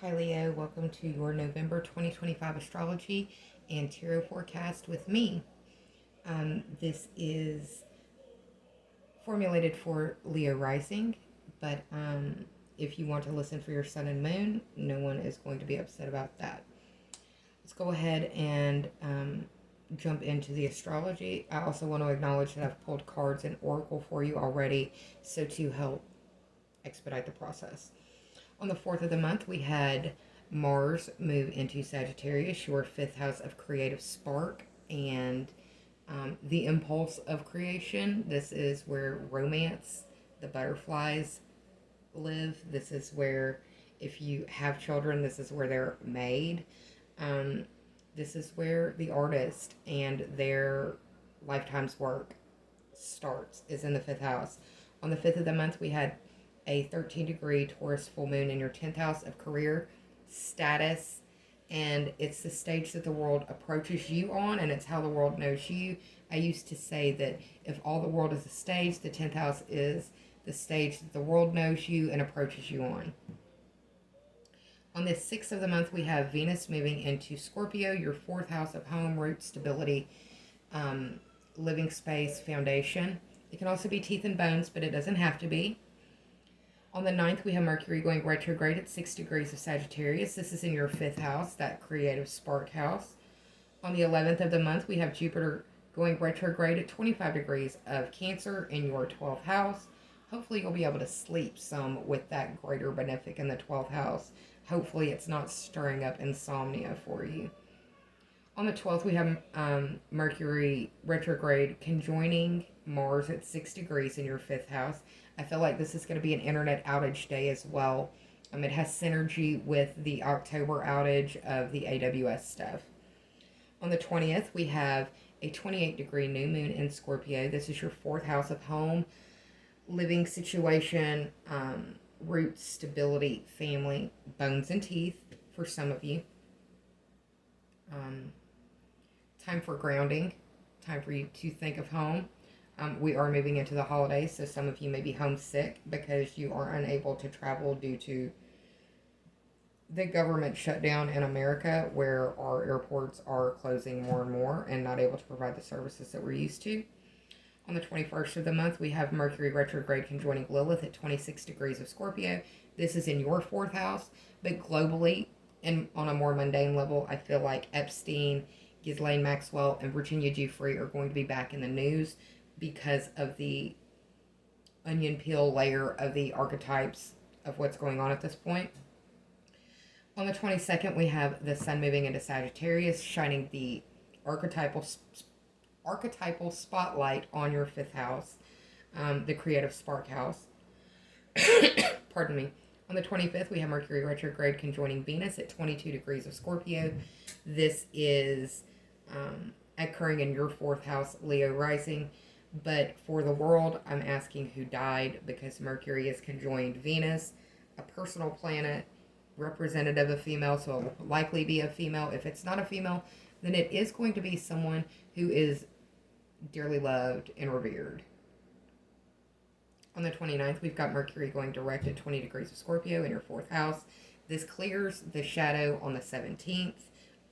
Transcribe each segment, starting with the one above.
Hi Leo, welcome to your November 2025 astrology and tarot forecast with me. This is formulated for Leo rising, but if you want to listen for your sun and moon, no one is going to be upset about that. Let's go ahead and jump into the astrology. I also want to acknowledge that I've pulled cards and oracle for you already, so to help expedite the process. On the 4th of the month, we had Mars move into Sagittarius, your fifth house of creative spark and the impulse of creation. This is where romance, the butterflies live. This is where, if you have children, this is where they're made. Um, this is where the artist and their lifetime's work starts, is in the fifth house. On the 5th of the month, we had a 13-degree Taurus full moon in your 10th house of career status, and it's the stage that the world approaches you on, and it's how the world knows you. I used to say that if all the world is a stage, the 10th house is the stage that the world knows you and approaches you on. On the 6th of the month, we have Venus moving into Scorpio, your fourth house of home, root, stability, living space, foundation. It can also be teeth and bones, but it doesn't have to be. On the 9th, we have Mercury going retrograde at 6 degrees of Sagittarius. This is in your fifth house, that creative spark house. On the 11th of the month, we have Jupiter going retrograde at 25 degrees of Cancer in your 12th house. Hopefully, you'll be able to sleep some with that greater benefic in the 12th house. Hopefully, it's not stirring up insomnia for you. On the 12th, we have Mercury retrograde conjoining Mars at 6 degrees in your fifth house. I feel like this is going to be an internet outage day as well. It has synergy with the October outage of the AWS stuff. On the 20th, we have a 28-degree new moon in Scorpio. This is your fourth house of home, living situation, roots, stability, family, bones and teeth for some of you. Time for grounding, time for you to think of home. We are moving into the holidays, so some of you may be homesick because you are unable to travel due to the government shutdown in America, where our airports are closing more and more and not able to provide the services that we're used to. On the 21st of the month, we have Mercury retrograde conjoining Lilith at 26 degrees of Scorpio. This is in your fourth house, but globally and on a more mundane level, I feel like Epstein, Ghislaine Maxwell, and Virginia Giuffre are going to be back in the news because of the onion peel layer of the archetypes of what's going on at this point. On the 22nd, we have the sun moving into Sagittarius, shining the archetypal spotlight on your fifth house, the creative spark house. Pardon me. On the 25th, we have Mercury retrograde conjoining Venus at 22 degrees of Scorpio. This is occurring in your fourth house, Leo rising. But for the world, I'm asking who died, because Mercury is conjoined Venus, a personal planet, representative of female, so it will likely be a female. If it's not a female, then it is going to be someone who is dearly loved and revered. On the 29th, we've got Mercury going direct at 20 degrees of Scorpio in your fourth house. This clears the shadow on the 17th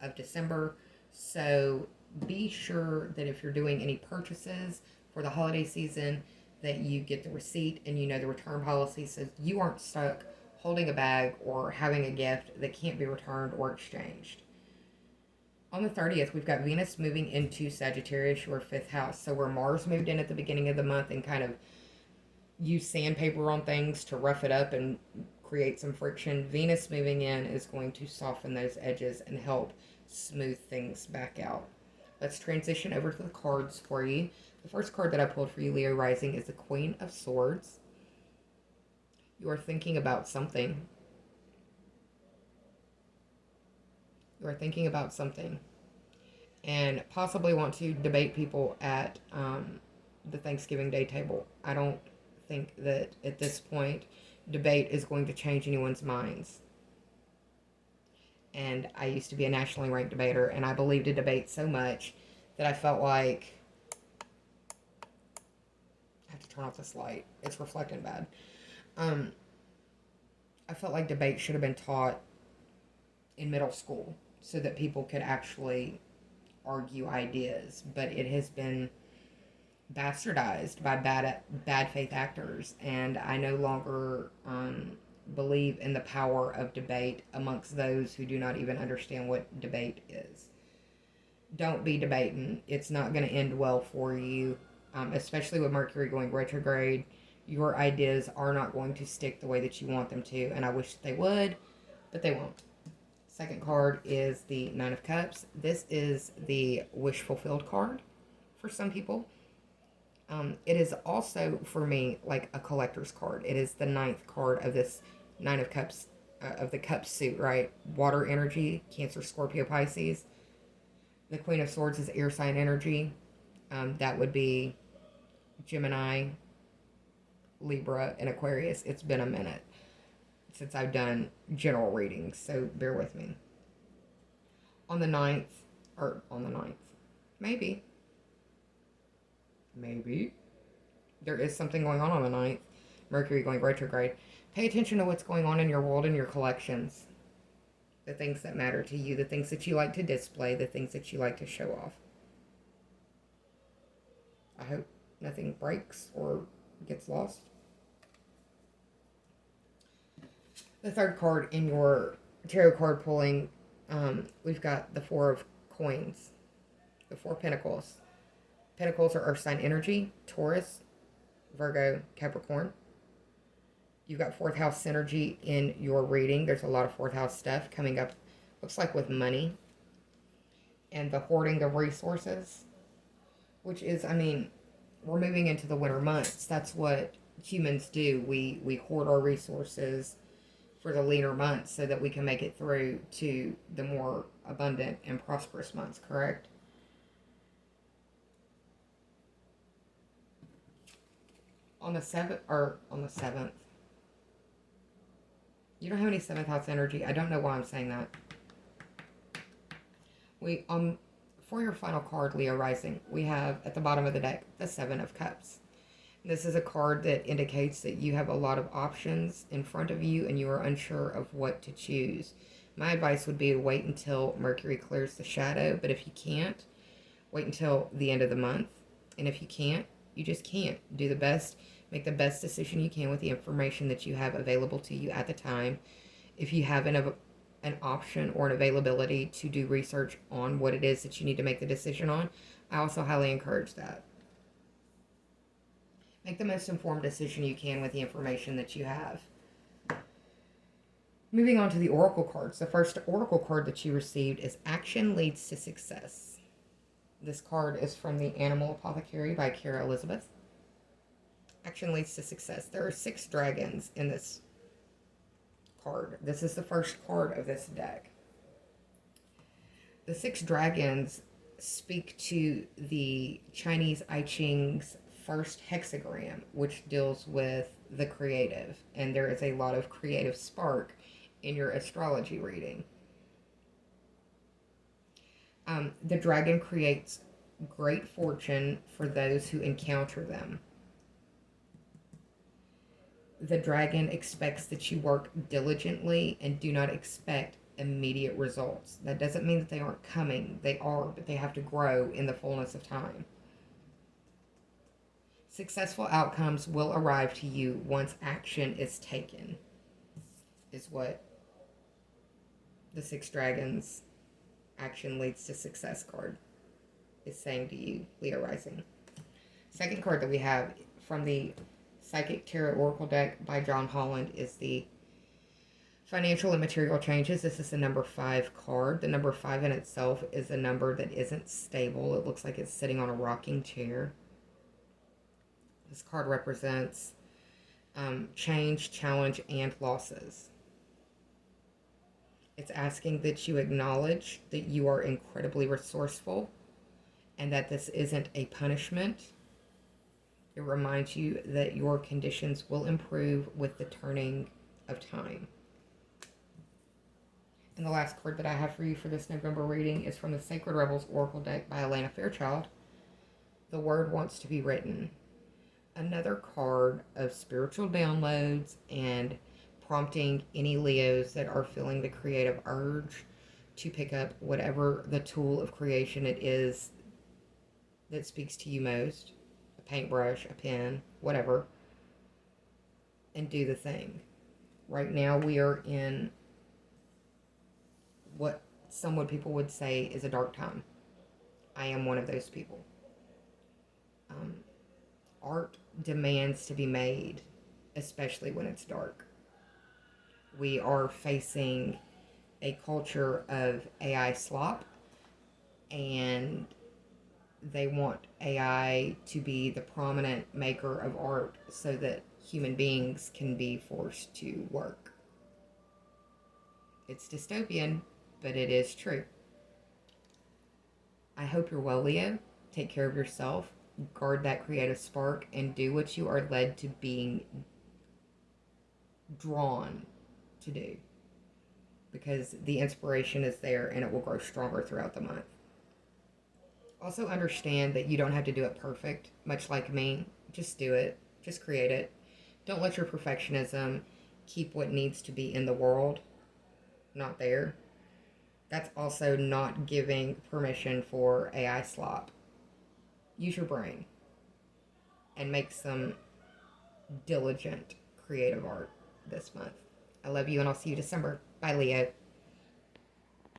of December. So be sure that if you're doing any purchases for the holiday season, that you get the receipt and you know the return policy, so you aren't stuck holding a bag or having a gift that can't be returned or exchanged. On the 30th, we've got Venus moving into Sagittarius, your fifth house. So where Mars moved in at the beginning of the month and kind of use sandpaper on things to rough it up and create some friction, Venus moving in is going to soften those edges and help smooth things back out. Let's transition over to the cards for you. The first card that I pulled for you, Leo rising, is the Queen of Swords. You are thinking about something. You are thinking about something and possibly want to debate people at the Thanksgiving Day table. I don't think that at this point debate is going to change anyone's minds. And I used to be a nationally ranked debater, and I believed in debate so much that I felt like I have to turn off this light. It's reflecting bad. I felt like debate should have been taught in middle school so that people could actually argue ideas, but it has been bastardized by bad faith actors, and I no longer believe in the power of debate amongst those who do not even understand what debate is. Don't be debating. It's not going to end well for you, especially with Mercury going retrograde. Your ideas are not going to stick the way that you want them to, and I wish that they would, but they won't. Second card is the Nine of Cups. This is the wish fulfilled card for some people. It is also, for me, like a collector's card. It is the ninth card of this Nine of Cups, of the Cup suit, right? Water energy, Cancer, Scorpio, Pisces. The Queen of Swords is air sign energy. That would be Gemini, Libra, and Aquarius. It's been a minute since I've done general readings, so bear with me. On the 9th, maybe, there is something going on the 9th. Mercury going retrograde. Pay attention to what's going on in your world and your collections. The things that matter to you, the things that you like to display, the things that you like to show off. I hope nothing breaks or gets lost. The third card in your tarot card pulling, we've got the Four of Coins, the Four Pentacles. Pentacles are earth sign energy, Taurus, Virgo, Capricorn. You've got fourth house synergy in your reading. There's a lot of fourth house stuff coming up, looks like with money. And the hoarding of resources, which is, I mean, we're moving into the winter months. That's what humans do. We hoard our resources for the leaner months so that we can make it through to the more abundant and prosperous months, correct? On the 7th, you don't have any 7th house energy. I don't know why I'm saying that. For your final card, Leo Rising, we have at the bottom of the deck the Seven of Cups. This is a card that indicates that you have a lot of options in front of you and you are unsure of what to choose. My advice would be to wait until Mercury clears the shadow, but if you can't, wait until the end of the month. And if you can't, you just can't. Do the best, make the best decision you can with the information that you have available to you at the time. If you have an option or an availability to do research on what it is that you need to make the decision on, I also highly encourage that. Make the most informed decision you can with the information that you have. Moving on to the Oracle cards. The first Oracle card that you received is Action Leads to Success. This card is from the Animal Apothecary by Kara Elizabeth. Action Leads to Success. There are 6 dragons in this card. This is the first card of this deck. The 6 dragons speak to the Chinese I Ching's first hexagram, which deals with the creative, and there is a lot of creative spark in your astrology reading. The dragon creates great fortune for those who encounter them. The dragon expects that you work diligently and do not expect immediate results. That doesn't mean that they aren't coming. They are, but they have to grow in the fullness of time. Successful outcomes will arrive to you once action is taken, is what the 6 dragons Action Leads to Success card is saying to you, Leo Rising. Second card that we have from the Psychic Tarot Oracle deck by John Holland is the Financial and Material Changes. This is the number 5 card. The number 5 in itself is a number that isn't stable. It looks like it's sitting on a rocking chair. This card represents change, challenge, and losses. It's asking that you acknowledge that you are incredibly resourceful and that this isn't a punishment. It reminds you that your conditions will improve with the turning of time. And the last card that I have for you for this November reading is from the Sacred Rebels Oracle deck by Elena Fairchild. The Word Wants to Be Written. Another card of spiritual downloads and prompting any Leos that are feeling the creative urge to pick up whatever the tool of creation it is that speaks to you most, a paintbrush, a pen, whatever, and do the thing. Right now, we are in what people would say is a dark time. I am one of those people. Um, Art demands to be made, especially when it's dark. We are facing a culture of AI slop, and they want AI to be the prominent maker of art so that human beings can be forced to work. It's dystopian, but it is true. I hope you're well, Leo. Take care of yourself, guard that creative spark, and do what you are led to being drawn to do. Because the inspiration is there and it will grow stronger throughout the month. Also, understand that you don't have to do it perfect, much like me. Just do it, just create it. Don't let your perfectionism keep what needs to be in the world not there. That's also not giving permission for AI slop. Use your brain and make some diligent creative art this month. I love you and I'll see you December. Bye, Leo.